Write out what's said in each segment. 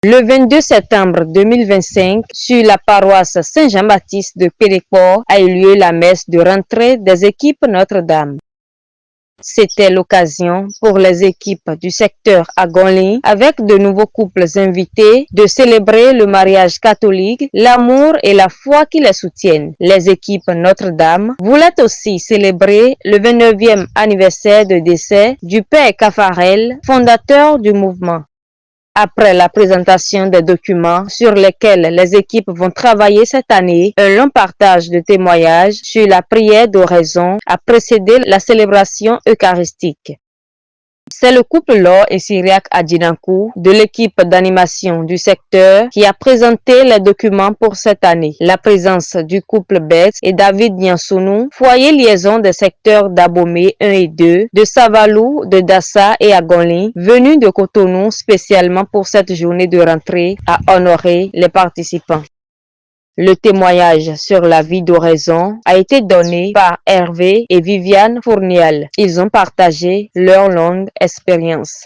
Le 22 septembre 2025, sur la paroisse Saint-Jean-Baptiste de Péréport, a eu lieu la messe de rentrée des équipes Notre-Dame. C'était l'occasion pour les équipes du secteur Agonli, avec de nouveaux couples invités, de célébrer le mariage catholique, l'amour et la foi qui les soutiennent. Les équipes Notre-Dame voulaient aussi célébrer le 29e anniversaire de décès du père Caffarel, fondateur du mouvement. Après la présentation des documents sur lesquels les équipes vont travailler cette année, un long partage de témoignages sur la prière d'oraison a précédé la célébration eucharistique. C'est le couple Laure et Cyriaque Adjinancourt de l'équipe d'animation du secteur qui a présenté les documents pour cette année. La présence du couple Betts et David Nyansounou, foyer liaison des secteurs d'Abomey 1 et 2, de Savalou, de Dassa et Agonli, venus de Cotonou spécialement pour cette journée de rentrée, a honoré les participants. Le témoignage sur la vie d'oraison a été donné par Hervé et Viviane Fourniel. Ils ont partagé leur longue expérience.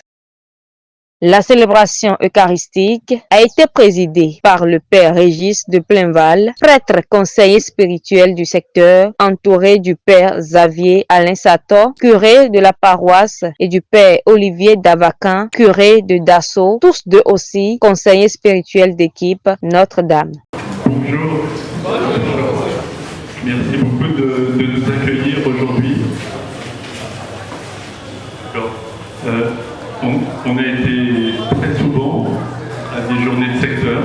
La célébration eucharistique a été présidée par le père Régis de Plainval, prêtre conseiller spirituel du secteur, entouré du père Xavier Alain Sator, curé de la paroisse, et du père Olivier Davacan, curé de Dasso, tous deux aussi conseillers spirituels d'équipe Notre-Dame. Bonjour. Merci beaucoup de nous accueillir aujourd'hui. On a été très souvent à des journées de secteur.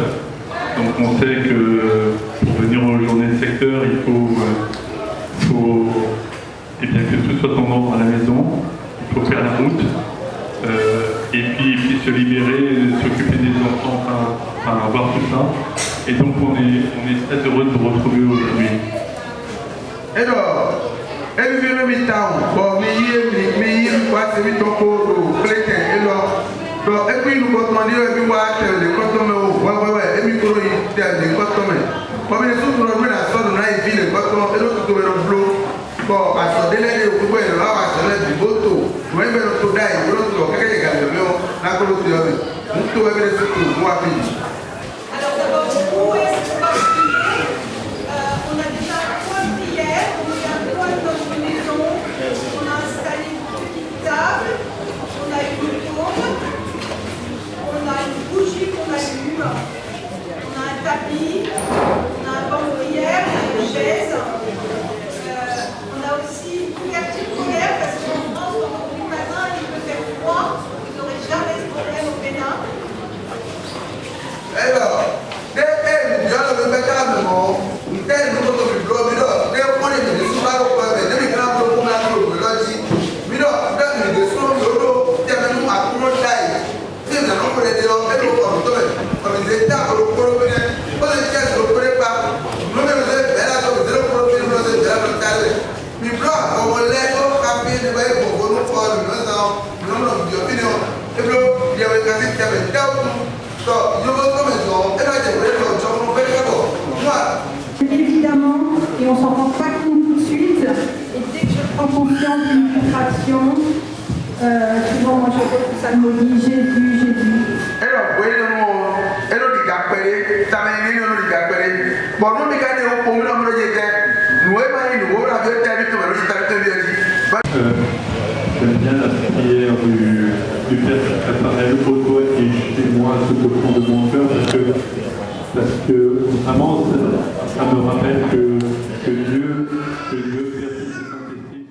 Donc on sait que pour venir aux journées de secteur, il faut eh bien, que tout soit en ordre à la maison. Il faut faire la route. Et puis se libérer, s'occuper des enfants, enfin avoir tout ça. Et donc on est très heureux de vous retrouver aujourd'hui. Alors, elle vient de mi-temps, bon, mais quoi, c'est mi-temps pour Clétin, et là, et puis nous comptons dire, et puis voir, les comptons, ouais, et puis pour les comptons, comme les autres, nous la sorte, on a évi les comptons, et l'autre, tout le bleu, bon, à ce délai, vous pouvez le voir, à ce délai du voto, vous voyez, le tout d'ail, l'autre, quelqu'un qui a le vélo, la colonie, nous tout, et les autres, vous avez. Alors d'abord, où est-ce qu'on va prier? On a déjà un point de prière, on a un point dans notre maison, on a installé une petite table, on a une tombe, on a une bougie qu'on allume, on a un tapis, on a un banc de prière, on a une chaise, on a aussi une couverture polaire parce qu'en France, dans le magasin, il peut faire froid, vous n'aurez jamais ce problème au Bénin. Alors, dès que nous allons me mettre à maman, nous allons nous retrouver le bureau, dès qu'on est venu sur la route, dès que nous allons nous mettre au bureau, nous allons nous sur le bureau, nous allons nous accumuler l'ail. Si nous allons nous aider, nous allons comme les états pour le bureau, pour les pièces, pour le pas, nous allons nous aider, nous allons nous aider, nous allons nous aider. Mais blanc, comme on l'a dit, rapide, nous allons nous faire, nous allons nous dire, et puis, il y avait quasi qu'il y avait évidemment, et on s'en rend pas compte tout de suite, et dès que je prends conscience d'une filtration, souvent moi je psalmodie Jésus. Alors, oui, elle dit qu'après, ça m'a dit qu'après, bon, nous, nous avons pour nous, nous avons J'aime bien la prière du Père Caffarel au doigt qui est chez moi, ce que fond de mon cœur, parce que vraiment, ça me rappelle que Dieu fait ses Saint-Esprit.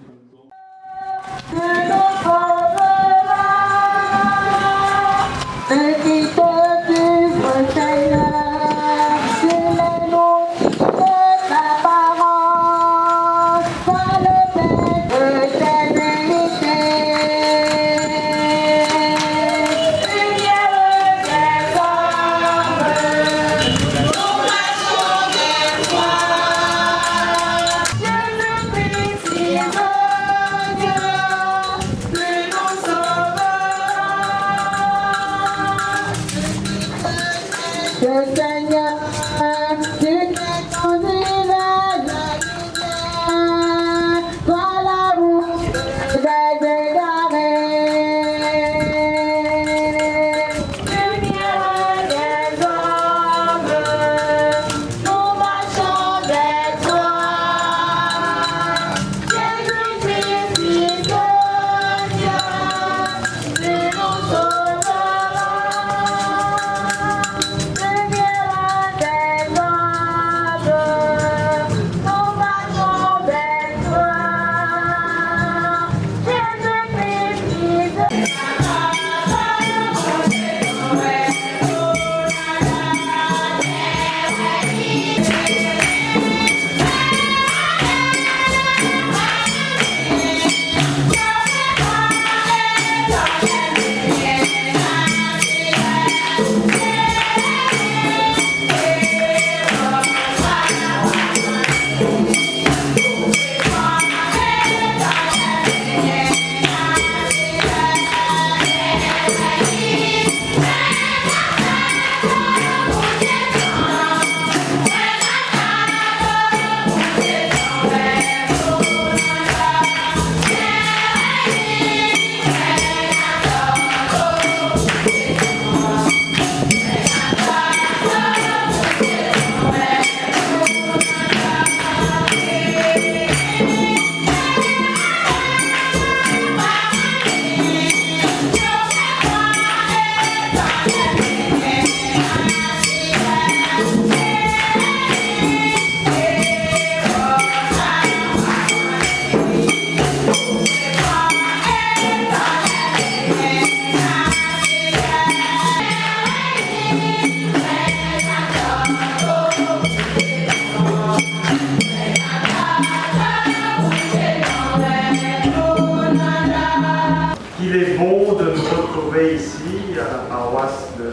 Il est bon de nous retrouver ici à la paroisse de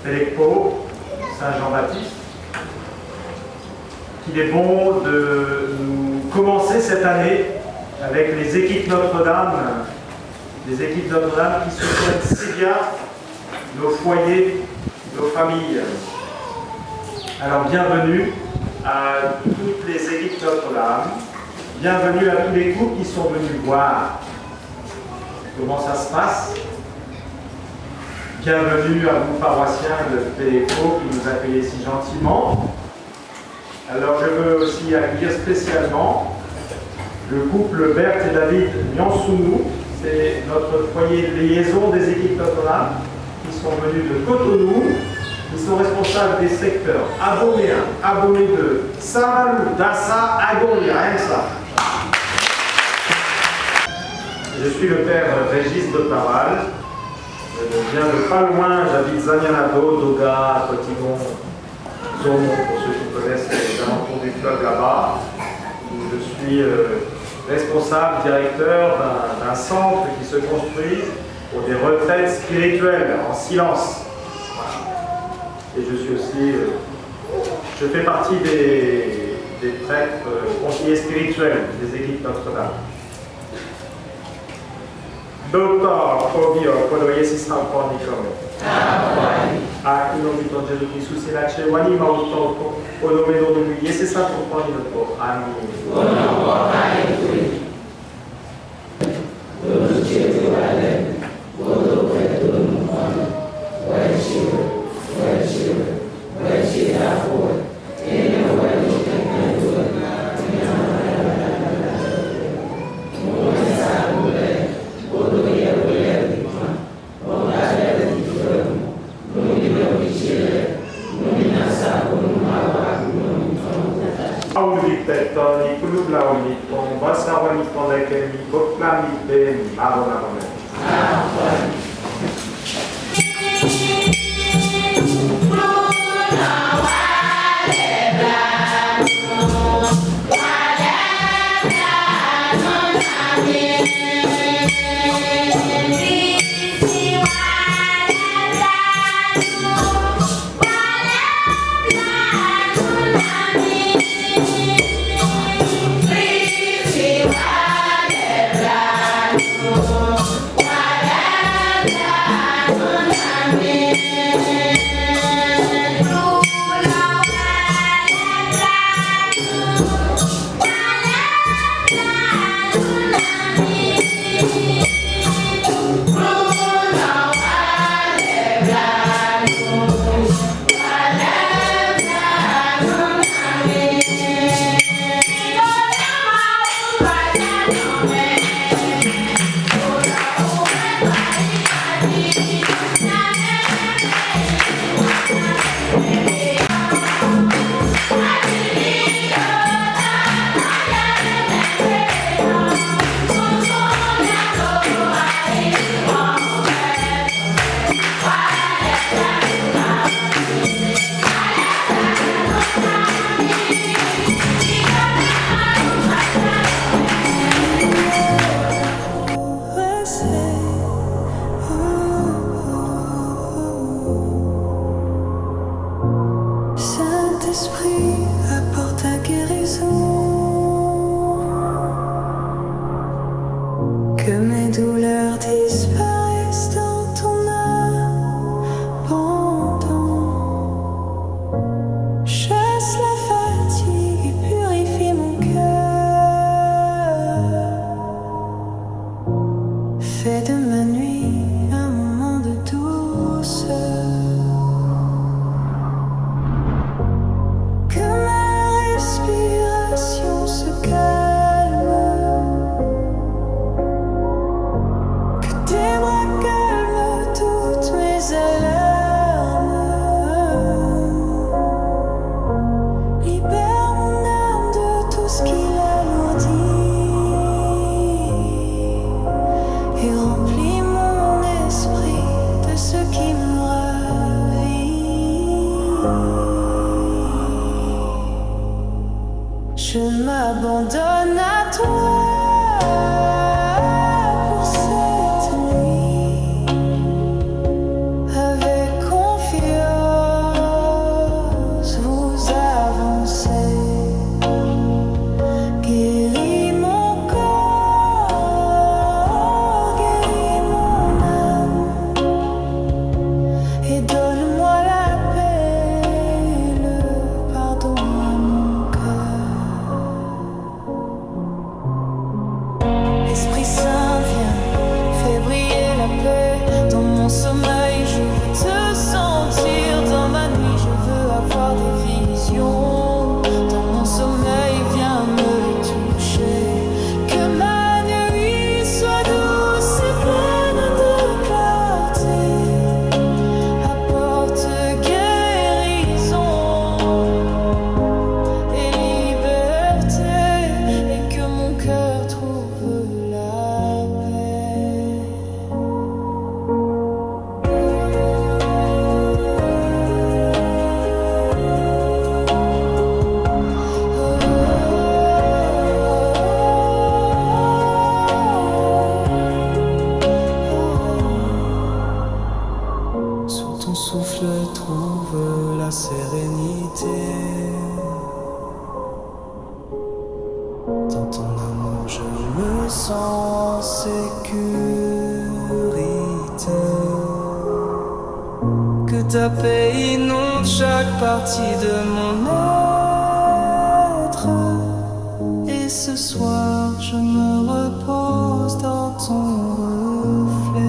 Pélekpo, Saint-Jean-Baptiste. Il est bon de nous commencer cette année avec les équipes Notre-Dame, qui soutiennent si bien nos foyers, nos familles. Alors bienvenue à toutes les équipes Notre-Dame, bienvenue à tous les couples qui sont venus voir comment ça se passe. Bienvenue à vous paroissiens de Pélekpo qui nous accueillez si gentiment. Alors je veux aussi accueillir spécialement le couple Berthe et David Nyansounou. C'est notre foyer de liaison des équipes Notre-Dame qui sont venus de Cotonou. Ils sont responsables des secteurs Abomey 1, Abomey 2, Saint-Malo, Dassa, Agoni, rien que ça. Je suis le père Régis de Taval. Je viens de pas loin, j'habite Zanianado, Doga, Cotigon, Zomon, pour ceux qui connaissent les alentours du fleuve là-bas. Je suis responsable, directeur d'un centre qui se construit pour des retraites spirituelles en silence. Et je suis aussi, je fais partie des prêtres conseillers spirituels des équipes Notre-Dame. Dottor, Povio, Podoye Sistan Pornicome. A Kilomito Gesù Cristo si la cewani ma utto Podome Domini Yese Santo Pornicome. Amin. Aulittetoni, kulublaulitton, vassavanitton lekemi, kotlamitten, abonamonen. Come Je m'abandonne à toi pour cette nuit, avec confiance vous avancez, guéris mon corps, guéris mon âme, et donne-moi la paix, le pardon à mon cœur. Esprit Saint, viens, fais briller la paix dans mon sommeil. Je veux te sentir dans ma nuit, je veux avoir des visions. Dans mon sommeil, viens me toucher. Que ma nuit soit douce et pleine de clarté, apporte guérison et liberté, et que mon cœur trouve la paix. Sous ton souffle trouve la sérénité. Dans ton amour je me sens en sécurité. Que ta paix inonde chaque partie de mon être. Et ce soir je me repose dans ton reflet.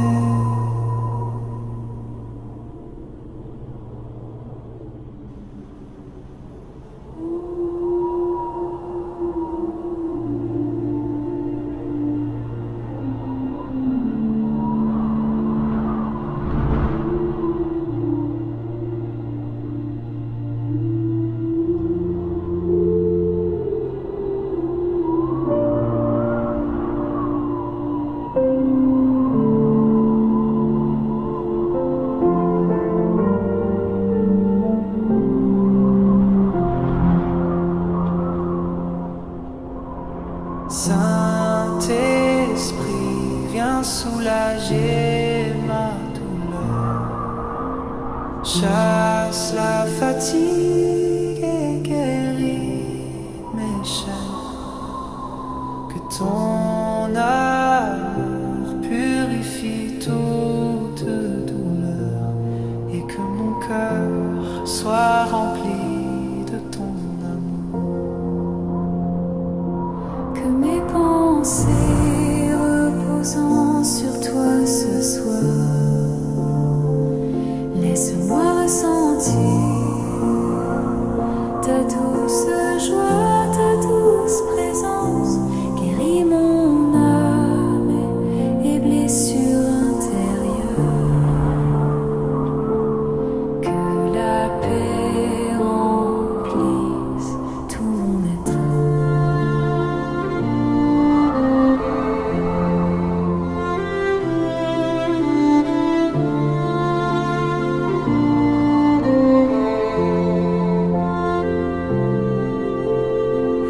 Saint-Esprit, viens soulager ma douleur. Chasse la fatigue et guéris mes chaînes. Que ton amour purifie toute douleur, et que mon cœur soit rempli de ton amour. Que mes pensées reposant sur toi ce soir, laisse-moi ressentir ta douce joie, ta douce présence. Guéris mon âme et blessures intérieures. Que la paix remplisse tout mon être.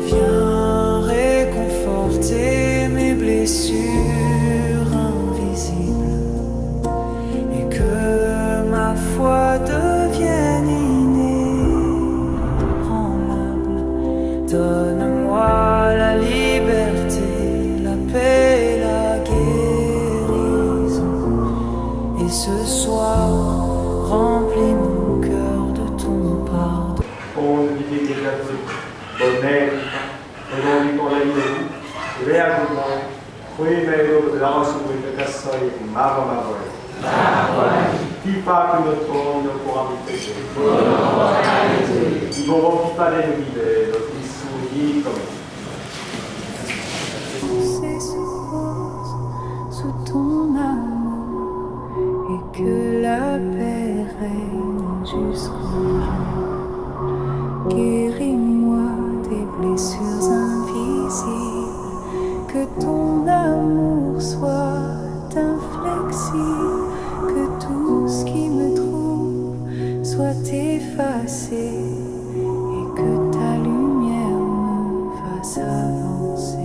Viens réconforter mes blessures invisibles, et que ma foi devienne inébranlable. Donne-moi la liberté, la paix et la guérison, et ce soir remplis mon cœur de ton pardon. Pipa che non trovo ancora più. Il nuovo pipa del vide, lo dissudico. Poussé sous ton amour, et que la paix règne jusqu'au jour. Guéris-moi des blessures invisibles, que ton amour soit inflexible, que tout ce qui me trouve soit effacé. s'effacer et que ta lumière me fasse avancer.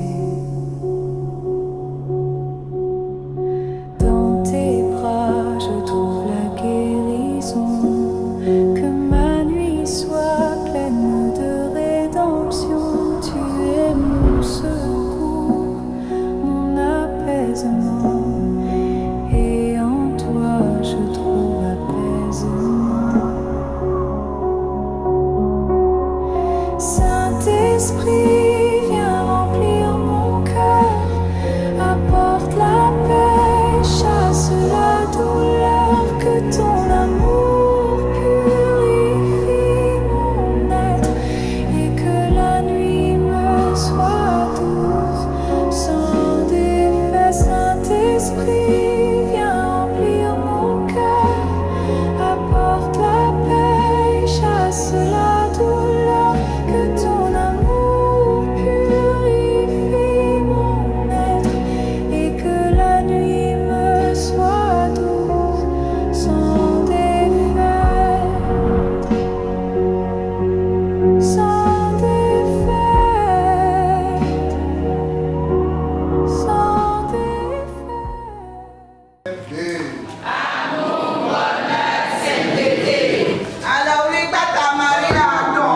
Dans tes bras, je trouve la guérison. Que ma nuit soit pleine de rédemption. Tu es mon secours, mon apaisement. Et en toi, je trouve apaisement. Saint-Esprit, viens remplir mon cœur. Apporte la paix, chasse la douleur. Que ton amour purifie mon être et que la nuit me soit douce sans défait. Saint-Esprit, viens remplir mon cœur. Apporte la paix, chasse la douleur. Que ton amour purifie mon être et que la nuit me soit douce sans défaite. Sans défaite. Sans défaite. Alors, oui, Tata Maria, non.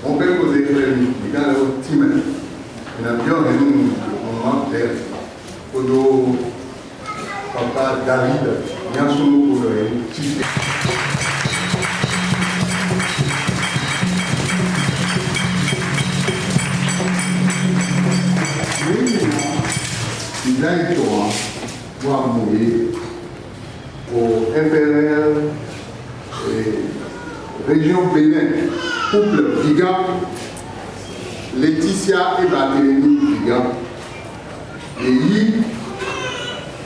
On peut poser prévenir, il y a le team, il y a bien nous, on m'appelle, pour papa David, il y a son nom pour le petit. Il a été pour mourir au FRL et région Bénin, couple Biga, Laetitia et Barthélémy Biga, et yi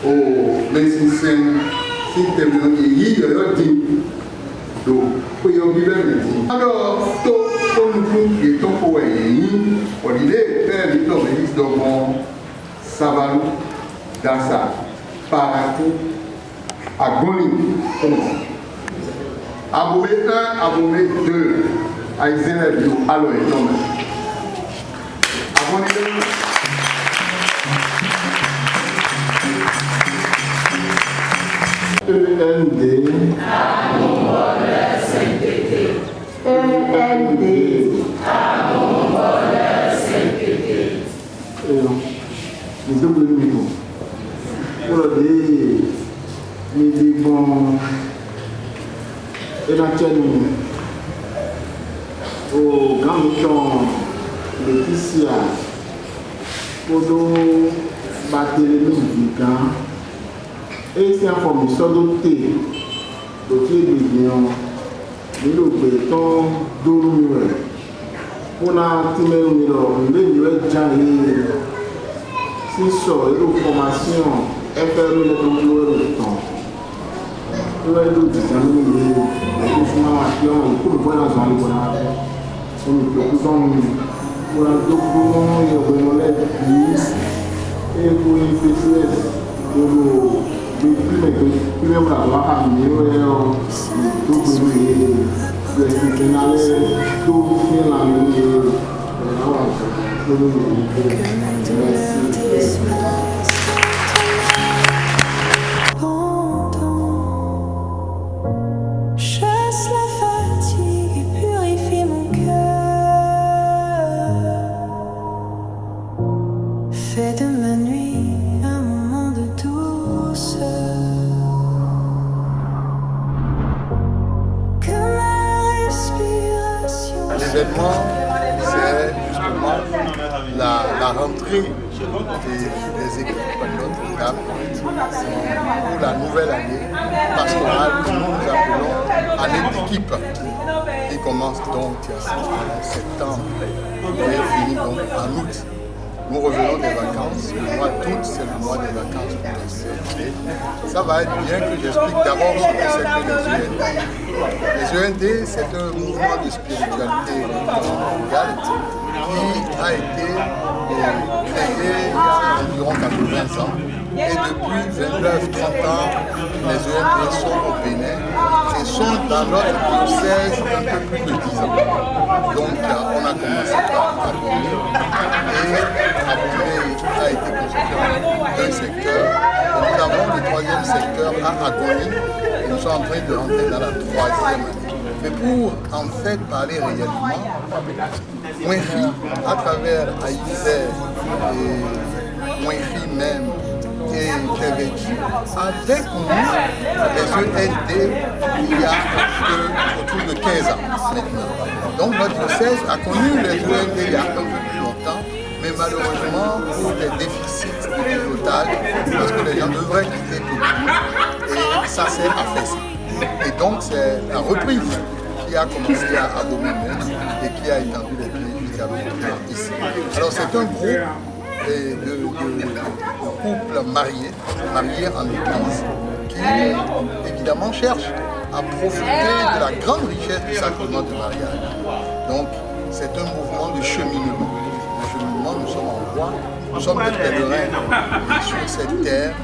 au Messin Saint-Téméon et yi de l'autre dit, donc, pour y vivre maintenant. Alors, tout comme nous qui est pour y on l'idée faire Victor Mélis dans mon Savalou, dans sa Paratou, à Goni, Aboumé 1, Aboumé 2, à Isenel, alors et non. Aboumé 2. END. Amour, bonheur, sainteté. END. Amour, bonheur, sainteté. Nous sommes venus nous. Pour le dire, nous vivons. Et la tienne au grand mouton Laetitia, pour nous battre les musiciens, et c'est un fournisseur d'ôté, d'ôté de Guillaume, de l'obéton d'Oulumue. Pour la team, nous devons déjà si sur les formations, FRE le temps. On va nous dire que nous pour la zone pour la document et pour les PCS pour le Chasse la fatigue et purifie mon cœur. Fais de ma nuit un moment de douceur. Que ma respiration. L'événement, c'est jusqu'au la rentrée des équipes Notre-Dame pour la nouvelle année pastorale que nous appelons année d'équipe, qui commence donc en septembre et finit donc en août. Nous revenons des vacances, le mois d'août c'est le mois des vacances pour les END. Ça va être bien que j'explique d'abord ce que c'est que les END. Les END, c'est un mouvement de spiritualité mondiale qui a été créé il y a environ 80 ans. Et depuis 29-30 ans, les END sont au Bénin et sont dans notre diocèse un peu plus de 10 ans. Donc on a commencé par Abomey et Abomey a été constitué d'un secteur. Et nous avons le troisième secteur à Agoni et nous sommes en train de rentrer dans la troisième année. Mais pour en fait parler réellement, Mouinfi, à travers Aïzé et Mouinfi même, et Kévéki, avec nous, les END, il y a autour de 15 ans maintenant. Donc notre diocèse a connu les END il y a un peu plus longtemps, mais malheureusement pour des déficits de pilotage, parce que les gens devraient quitter tout. Et ça s'est affaissé. Et donc c'est la reprise qui a commencé à Abomey et qui a étendu les pieds jusqu'à maintenant ici. Alors c'est un groupe de couples mariés en église, qui évidemment cherchent à profiter de la grande richesse du sacrement du mariage. Donc c'est un mouvement de cheminement. Le cheminement, nous sommes en voie, nous sommes des pèlerins sur cette terre,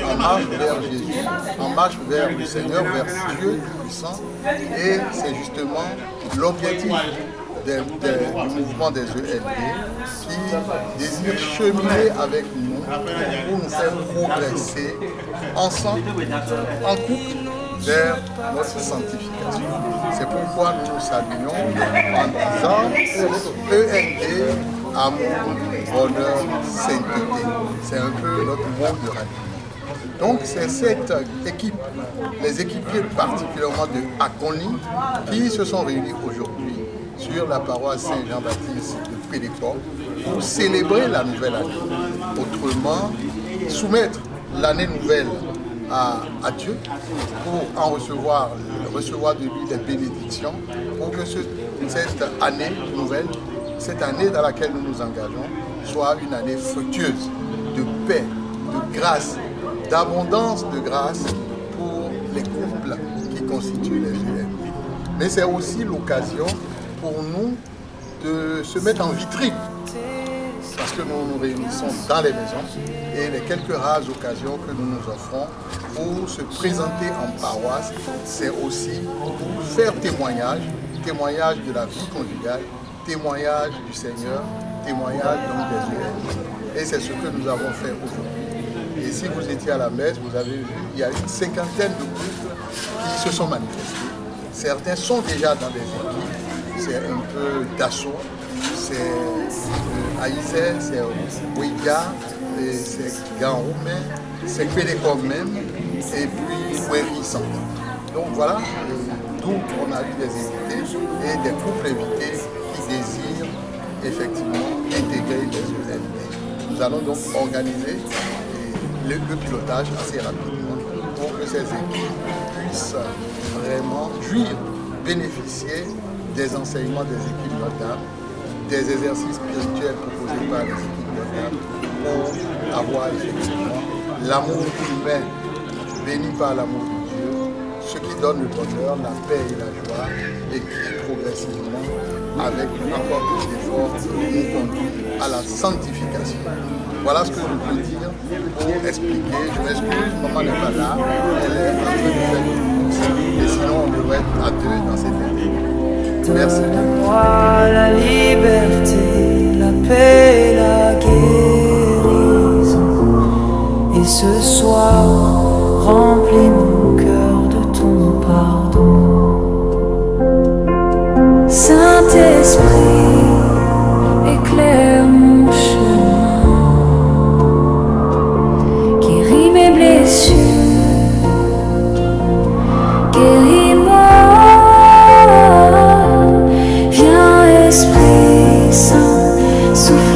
en marche vers Jésus, en marche vers le Seigneur, vers Dieu puissant. Et c'est justement l'objectif du mouvement des END qui désire cheminer avec nous pour nous faire progresser ensemble, en couple, vers notre sanctification. C'est pourquoi nous nous saluons en disant END, amour, bonheur, sainteté. C'est un peu notre mot de ralliement. Donc c'est cette équipe, les équipiers particulièrement de Akoni, qui se sont réunis aujourd'hui sur la paroisse Saint-Jean-Baptiste de Péléport pour célébrer la nouvelle année. Autrement, soumettre l'année nouvelle à Dieu pour en recevoir de lui des bénédictions, pour que cette année nouvelle, cette année dans laquelle nous nous engageons, soit une année fructueuse de paix, de grâce, d'abondance de grâce pour les couples qui constituent les END. Mais c'est aussi l'occasion pour nous de se mettre en vitrine, parce que nous nous réunissons dans les maisons et les quelques rares occasions que nous nous offrons pour se présenter en paroisse, c'est aussi pour faire témoignage de la vie conjugale, témoignage du Seigneur, témoignage donc des END. Et c'est ce que nous avons fait aujourd'hui. Et si vous étiez à la messe, vous avez vu, il y a une cinquantaine de couples qui se sont manifestés. Certains sont déjà dans des équipes. C'est un peu d'assaut, c'est Aïzé, c'est Ouiga, c'est Ganroume, c'est Péléport même, et puis Ouéry Centre. Donc voilà, d'où on a eu des invités et des couples invités qui désirent effectivement intégrer les END. Nous allons donc organiser le pilotage assez rapidement pour que ces équipes puissent vraiment jouir, bénéficier des enseignements des équipes Notre-Dame, des exercices spirituels proposés par les équipes Notre-Dame pour avoir effectivement l'amour humain béni par l'amour de Dieu, ce qui donne le bonheur, la paix et la joie et qui progressivement, avec encore plus d'efforts, nous conduit à la sanctification. Voilà ce que je peux dire pour expliquer. Je m'excuse, maman n'est pas là, elle est en train de faire une course et sinon on devrait être à deux dans cette année. Merci. Donne-moi la liberté, la paix, la guérison. Et ce soir, remplis mon cœur de ton pardon. Saint-Esprit, éclaire mon chemin. Guéris mes blessures. Guéris-moi. Viens, Esprit Saint.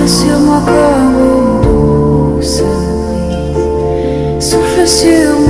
Souffle sur moi comme une douce brise. Souffle sur moi.